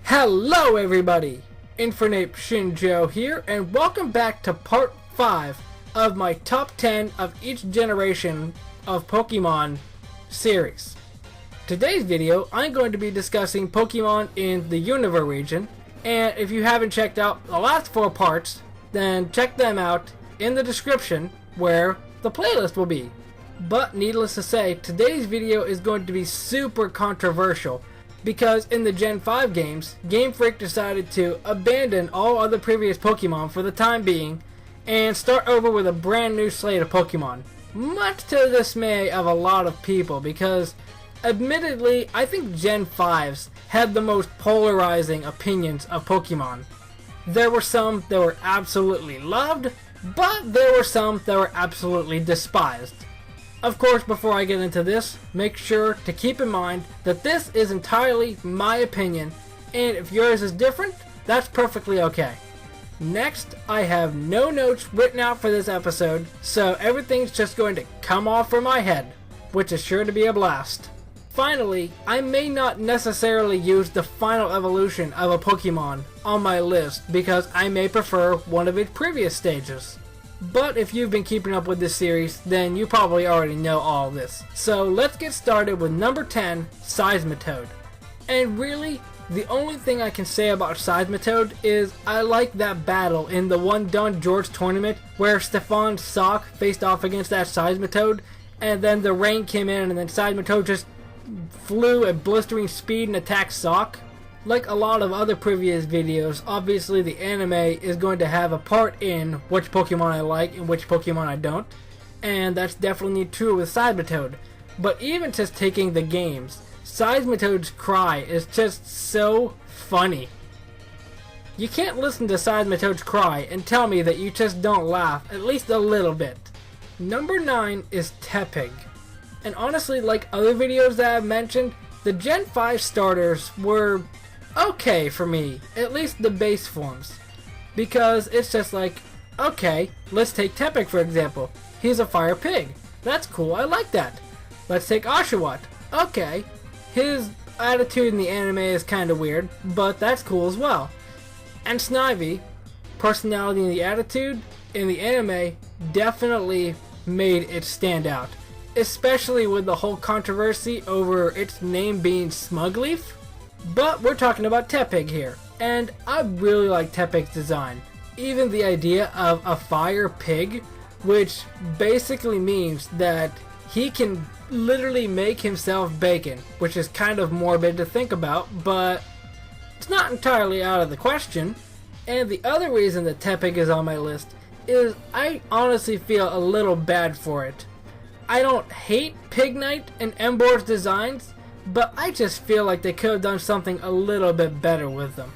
Hello everybody, Infernape Shinjo here, and welcome back to part 5 of my top 10 of each generation of Pokemon series. Today's video, I'm going to be discussing Pokemon in the Unova region, and if you haven't checked out the last 4 parts, then check them out in the description where the playlist will be. But needless to say, today's video is going to be super controversial, because in the Gen 5 games, Game Freak decided to abandon all other previous Pokemon for the time being and start over with a brand new slate of Pokemon. Much to the dismay of a lot of people, because admittedly, I think Gen 5s had the most polarizing opinions of Pokemon. There were some that were absolutely loved, but there were some that were absolutely despised. Of course, before I get into this, make sure to keep in mind that this is entirely my opinion, and if yours is different, that's perfectly okay. Next, I have no notes written out for this episode, so everything's just going to come off from my head, which is sure to be a blast. Finally, I may not necessarily use the final evolution of a Pokemon on my list because I may prefer one of its previous stages. But if you've been keeping up with this series, then you probably already know all this. So let's get started with number 10, Seismitoad. And really, the only thing I can say about Seismitoad is I like that battle in the One Don George tournament where Stefan's Sock faced off against that Seismitoad, and then the rain came in and then Seismitoad just flew at blistering speed and attacked Sock. Like a lot of other previous videos, obviously the anime is going to have a part in which Pokemon I like and which Pokemon I don't, and that's definitely true with Seismitoad. But even just taking the games, Seismitoad's cry is just so funny. You can't listen to Seismitoad's cry and tell me that you just don't laugh at least a little bit. Number 9 is Tepig. And honestly, like other videos that I've mentioned, the Gen 5 starters were okay for me, at least the base forms, because it's just like, okay, let's take Tepig for example. He's a fire pig. That's cool, I like that. Let's take Oshawott. Okay, his attitude in the anime is kind of weird, but that's cool as well. And Snivy, personality and the attitude in the anime definitely made it stand out, especially with the whole controversy over its name being Smugleaf. But we're talking about Tepig here, and I really like Tepig's design. Even the idea of a fire pig, which basically means that he can literally make himself bacon, which is kind of morbid to think about, but it's not entirely out of the question. And the other reason that Tepig is on my list is I honestly feel a little bad for it. I don't hate Pignite and Embor's designs, but I just feel like they could have done something a little bit better with them.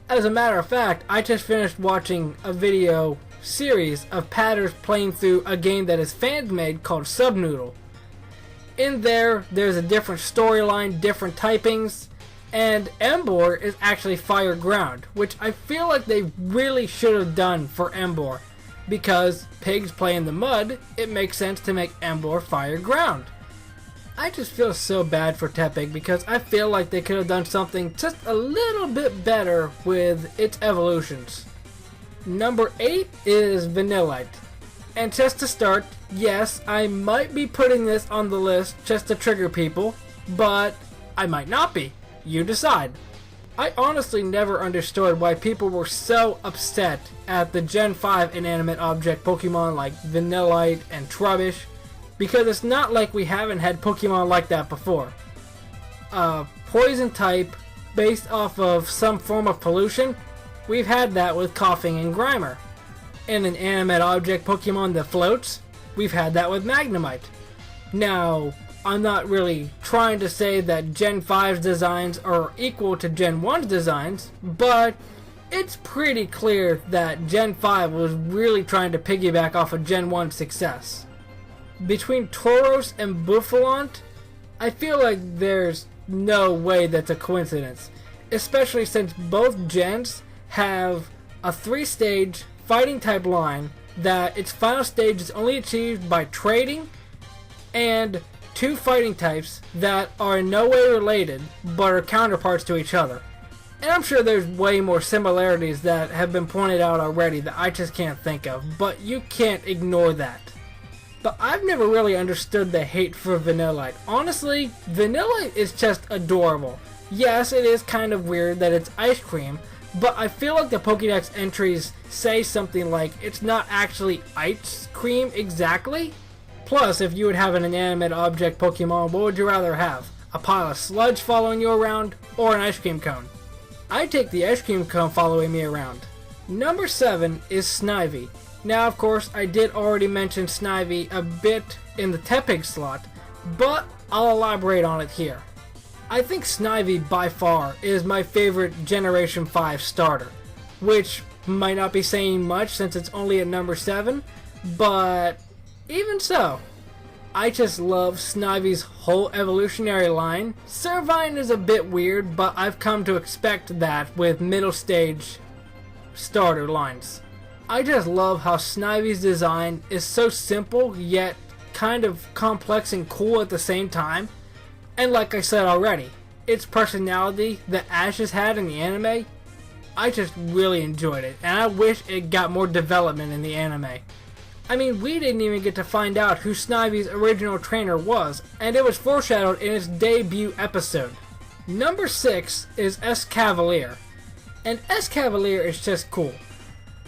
As a matter of fact, I just finished watching a video series of Patters playing through a game that is fan-made called Subnoodle. In there, there's a different storyline, different typings, and Embor is actually fire ground, which I feel like they really should have done for Embor, because pigs play in the mud, it makes sense to make Embor fire ground. I just feel so bad for Tepig because I feel like they could have done something just a little bit better with its evolutions. Number 8 is Vanillite. And just to start, yes, I might be putting this on the list just to trigger people, but I might not be. You decide. I honestly never understood why people were so upset at the Gen 5 inanimate object Pokemon like Vanillite and Trubbish, because it's not like we haven't had Pokemon like that before. Poison type based off of some form of pollution, we've had that with Coughing and Grimer. And an animate object Pokemon that floats, we've had that with Magnemite. Now, I'm not really trying to say that Gen 5's designs are equal to Gen 1's designs, but it's pretty clear that Gen 5 was really trying to piggyback off of Gen 1's success. Between Tauros and Bouffalant, I feel like there's no way that's a coincidence, especially since both gens have a 3-stage fighting type line that its final stage is only achieved by trading and two fighting types that are in no way related but are counterparts to each other. And I'm sure there's way more similarities that have been pointed out already that I just can't think of, but you can't ignore that. But I've never really understood the hate for Vanillite. Honestly, Vanillite is just adorable. Yes, it is kind of weird that it's ice cream, but I feel like the Pokédex entries say something like it's not actually ice cream exactly. Plus, if you would have an inanimate object Pokemon, what would you rather have? A pile of sludge following you around, or an ice cream cone? I take the ice cream cone following me around. Number 7 is Snivy. Now, of course, I did already mention Snivy a bit in the Tepig slot, but I'll elaborate on it here. I think Snivy by far is my favorite Generation 5 starter, which might not be saying much since it's only at number 7, but even so, I just love Snivy's whole evolutionary line. Servine is a bit weird, but I've come to expect that with middle stage starter lines. I just love how Snivy's design is so simple yet kind of complex and cool at the same time. And like I said already, its personality that Ash has had in the anime, I just really enjoyed it, and I wish it got more development in the anime. I mean, we didn't even get to find out who Snivy's original trainer was, and it was foreshadowed in its debut episode. Number 6 is Escavalier, and Escavalier is just cool.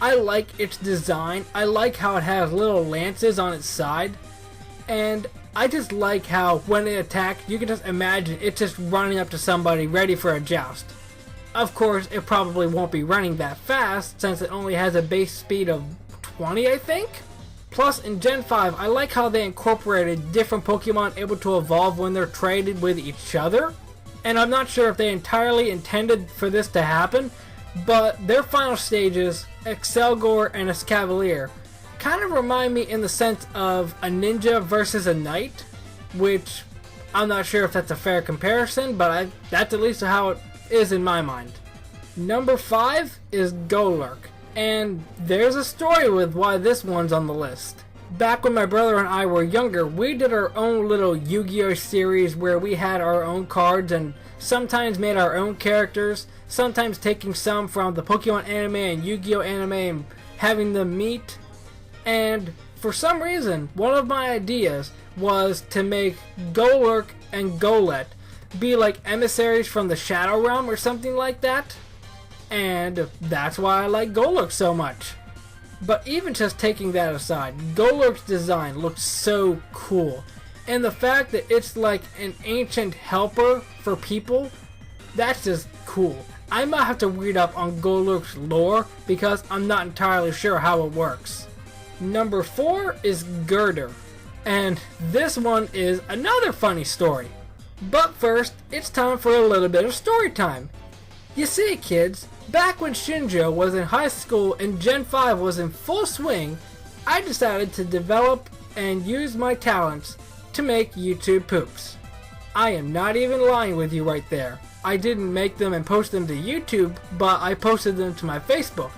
I like its design, I like how it has little lances on its side, and I just like how when it attacks, you can just imagine it just running up to somebody ready for a joust. Of course, it probably won't be running that fast since it only has a base speed of 20, I think? Plus, in Gen 5, I like how they incorporated different Pokemon able to evolve when they're traded with each other. And I'm not sure if they entirely intended for this to happen, but their final stages, Excelgor and Escavalier, kind of remind me in the sense of a ninja versus a knight, which I'm not sure if that's a fair comparison, but that's at least how it is in my mind. Number 5 is Golurk. And there's a story with why this one's on the list. Back when my brother and I were younger, we did our own little Yu-Gi-Oh series where we had our own cards and sometimes made our own characters, sometimes taking some from the Pokemon anime and Yu-Gi-Oh anime and having them meet. And for some reason, one of my ideas was to make Golurk and Golett be like emissaries from the Shadow Realm or something like that. And that's why I like Golurk so much. But even just taking that aside, Golurk's design looks so cool. And the fact that it's like an ancient helper for people, that's just cool. I might have to read up on Golurk's lore because I'm not entirely sure how it works. Number 4 is Girder. And this one is another funny story. But first, it's time for a little bit of story time. You see, kids, back when Shinjo was in high school and Gen 5 was in full swing, I decided to develop and use my talents to make YouTube poops. I am not even lying with you right there. I didn't make them and post them to YouTube, but I posted them to my Facebook.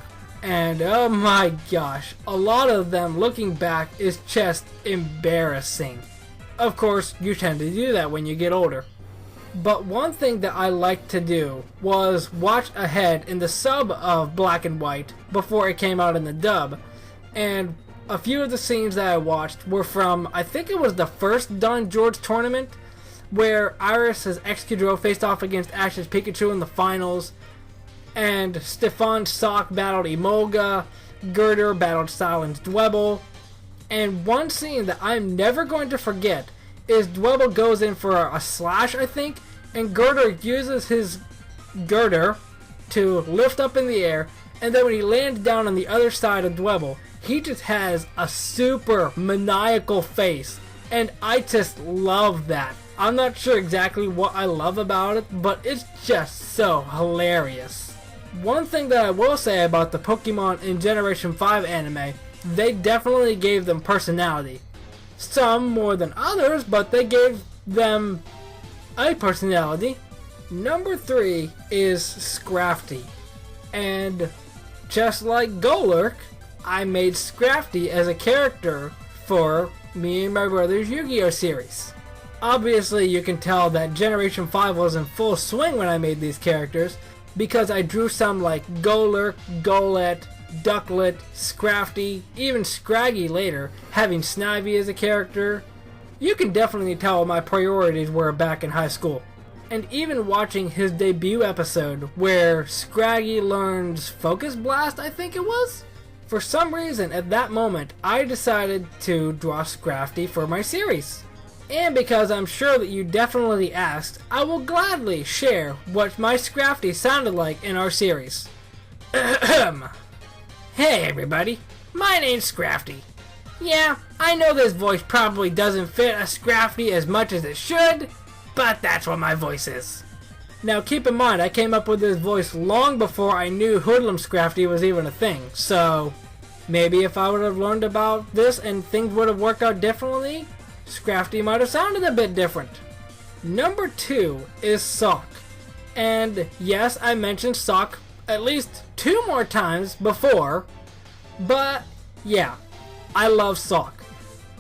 And oh my gosh, a lot of them looking back is just embarrassing. Of course, you tend to do that when you get older. But one thing that I liked to do was watch ahead in the sub of Black and White before it came out in the dub. And a few of the scenes that I watched were from, I think it was the first Don George tournament, where Iris' Excadrill faced off against Ash's Pikachu in the finals, and Stefan Sock battled Emolga, Girder battled Silence Dwebble, and one scene that I'm never going to forget is Dwebble goes in for a slash, I think, and Girder uses his Girder to lift up in the air, and then when he lands down on the other side of Dwebble, he just has a super maniacal face, and I just love that. I'm not sure exactly what I love about it, but it's just so hilarious. One thing that I will say about the Pokemon in Generation 5 anime, they definitely gave them personality. Some more than others, but they gave them a personality. Number 3 is Scrafty. And just like Golurk, I made Scrafty as a character for me and my brother's Yu-Gi-Oh! Series. Obviously, you can tell that Generation 5 was in full swing when I made these characters, because I drew some like Golurk, Golett, Ducklet, Scrafty, even Scraggy later, having Snivy as a character. You can definitely tell what my priorities were back in high school. And even watching his debut episode where Scraggy learns Focus Blast, I think it was? For some reason, at that moment, I decided to draw Scrafty for my series. And because I'm sure that you definitely asked, I will gladly share what my Scrafty sounded like in our series. Hey everybody, my name's Scrafty. Yeah, I know this voice probably doesn't fit a Scrafty as much as it should, but that's what my voice is. Now keep in mind, I came up with this voice long before I knew Hoodlum Scrafty was even a thing, so maybe if I would have learned about this and things would have worked out differently, Scrafty might have sounded a bit different. Number 2 is Sock. And yes, I mentioned Sock at least 2 more times before, but yeah, I love Sock.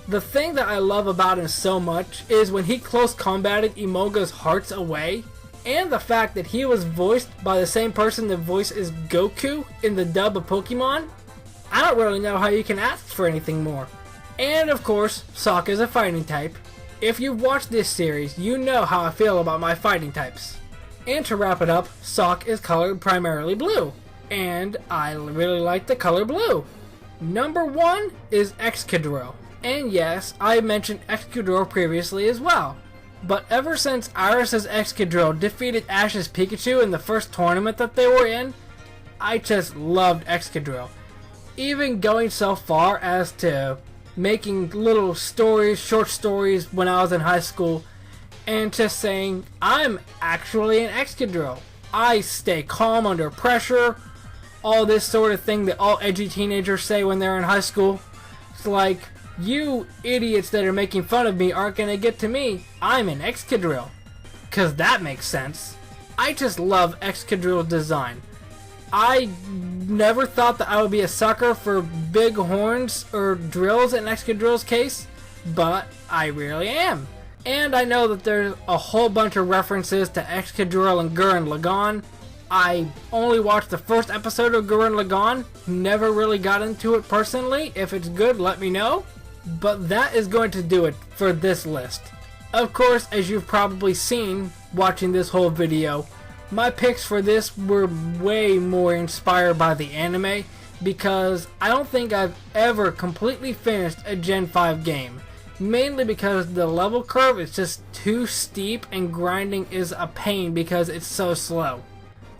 The thing that I love about him so much is when he close combated Imoga's hearts away, and the fact that he was voiced by the same person that voices Goku in the dub of Pokemon. I don't really know how you can ask for anything more. And of course, Sock is a fighting type. If you've watched this series, you know how I feel about my fighting types. And to wrap it up, Sock is colored primarily blue, and I really like the color blue. Number 1 is Excadrill. And yes, I mentioned Excadrill previously as well. But ever since Iris's Excadrill defeated Ash's Pikachu in the first tournament that they were in, I just loved Excadrill. Even going so far as to making little stories, short stories when I was in high school, and just saying, I'm actually an Excadrill. I stay calm under pressure, all this sort of thing that all edgy teenagers say when they're in high school. It's like, you idiots that are making fun of me aren't gonna get to me. I'm an Excadrill. 'Cause that makes sense. I just love Excadrill's design. I never thought that I would be a sucker for big horns or drills in Excadrill's case, but I really am. And I know that there's a whole bunch of references to Excadrill and Gurren Lagann. I only watched the first episode of Gurren Lagann, never really got into it personally. If it's good, let me know. But that is going to do it for this list. Of course, as you've probably seen watching this whole video, my picks for this were way more inspired by the anime, because I don't think I've ever completely finished a Gen 5 game. Mainly because the level curve is just too steep and grinding is a pain because it's so slow.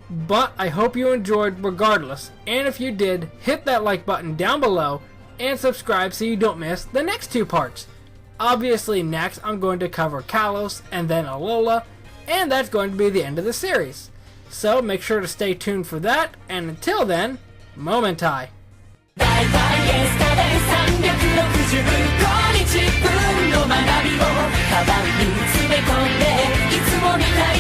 But I hope you enjoyed regardless, and if you did, hit that like button down below and subscribe so you don't miss the next 2 parts. Obviously next I'm going to cover Kalos and then Alola, and that's going to be the end of the series. So make sure to stay tuned for that, and until then, Momentai. 365日分の学びをカバンに詰め込んでいつもみたい